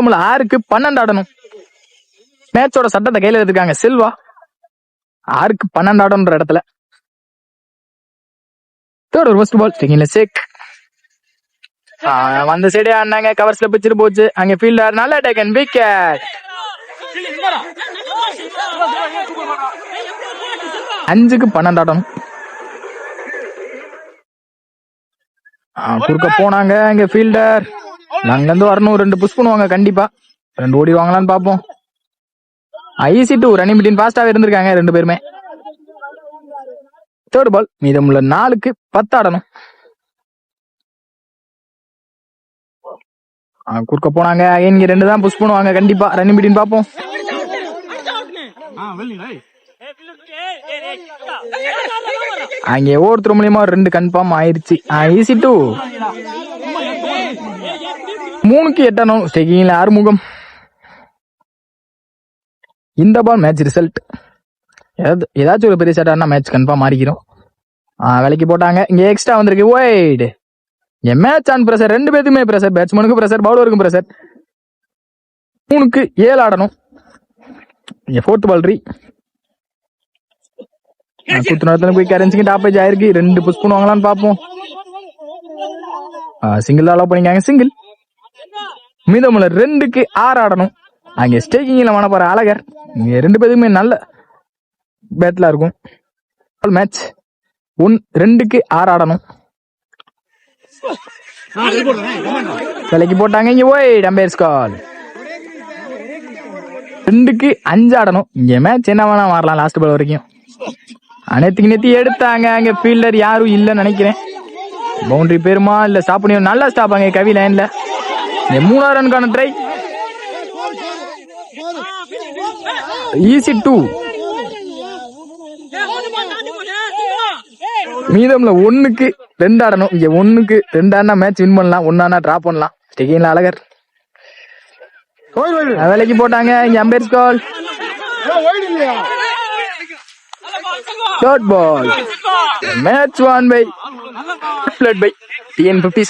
6க்கு 12 ஆடணும். மேட்சோட சட்டத்தை கையில எடுத்துக்காங்க செல்வா. 6க்கு 12 ஆடணுன்ற இடத்துல தேர்ட் ஒரு ஃபர்ஸ்ட் பால் ஸ்டிங்கில செக். வந்த சைடே ஆனாங்க, கவர்ஸ்ல பிச்சிட்டு போச்சு. அங்க ஃபீல்டர் நல்ல டேக்கன் விக்கெட். 5க்கு 12 ஆடணும். குறுக்க போனாங்க அங்க ஃபீல்டர். அங்க இருந்து வரணும், 2 புஷ் பண்ணுவாங்க கண்டிப்பா. 2 ஓடிடுவாங்களான்னு பாப்போம். ஐசி 2 ரன்னிங் பிட்வீன் ஃபாஸ்டாவே இருந்திருக்காங்க 2 பேருமே. தேர்ட் பால் மீதமுள்ள 4க்கு 10 ஆடணும். குறுக்க போனாங்க இங்க 2 தான் புஷ் பண்ணுவாங்க கண்டிப்பா. ரன்னிங் பிட்வீன் பாப்போம். அங்கே ஒருத்தர் மூலியமா 2 கன்ஃபார்ம் ஆயிருச்சு. ஐசி 2 3க்கு 8 ஆடணும். ஸ்டேக்கிங்ல ஆறுமுகம். இந்த பால் மேட்ச் ரிசல்ட். ஏதாச்சும் ஒரு பெரிய ஷாட் ஆனா மேட்ச் கன்ஃபார்ம் மாறிக்கிறோம். வேலைக்கு போட்டாங்க. இங்க எக்ஸ்ட்ரா வந்திருக்கு வைட். மேட்ச் ஆன் பிரஷர், 2 பேருக்குமே பிரஷர். பேட்ஸ்மேனுக்கு பிரஷர், பவுலருக்கும் பிரஷர். 3க்கு 7 ஆடணும். இங்க ஃபோர்த் பால் ரீ குத்துனத்துல போய் கரன்சிக்கு டாப்பேஜ் ஆயிருக்கு. 2 புஷ் பண்ணுவாங்களான்னு பாப்போம். சிங்கிள் அலோ பண்ணிக்காங்க. சிங்கிள். மீதமுள்ள 2க்கு 6 ஆடணும். அங்க ஸ்டேக்கிங்ல வன போற அழகர். இங்க 2 பேருக்குமே நல்ல பேட்ல இருக்கும். மேட்ச் 2க்கு 6 ஆடணும். விலைக்கு போட்டாங்க. இங்க வைட் அம்பையர்ஸ் கால். 2க்கு 5 ஆடணும். இங்க மேட்ச் என்ன வேணா மாறலாம் லாஸ்ட் பால் வரைக்கும். அனைத்துக்கு நேத்தி எடுத்தாங்க. அங்க ஃபீல்டர் யாரும் இல்லன்னு நினைக்கிறேன். பவுண்டரி பேருமா இல்ல ஸ்டாப் பண்ணி நல்லா ஸ்டாப் ஆங்க கவி லைன்ல. 3 ரன்கான ட்ரை. ஈசி 2 மீதம்ல 1க்கு 2 ஆடணும். இங்க 1க்கு 2 ஆனா மேட்ச் வின் பண்ணலாம். 1 ஆனா டிராப் பண்ணலாம். ஸ்டேக்கிங்ல அழகர். வேலைக்கு போட்டாங்க. இங்க umpires call. Third ball. Match won by TN 57.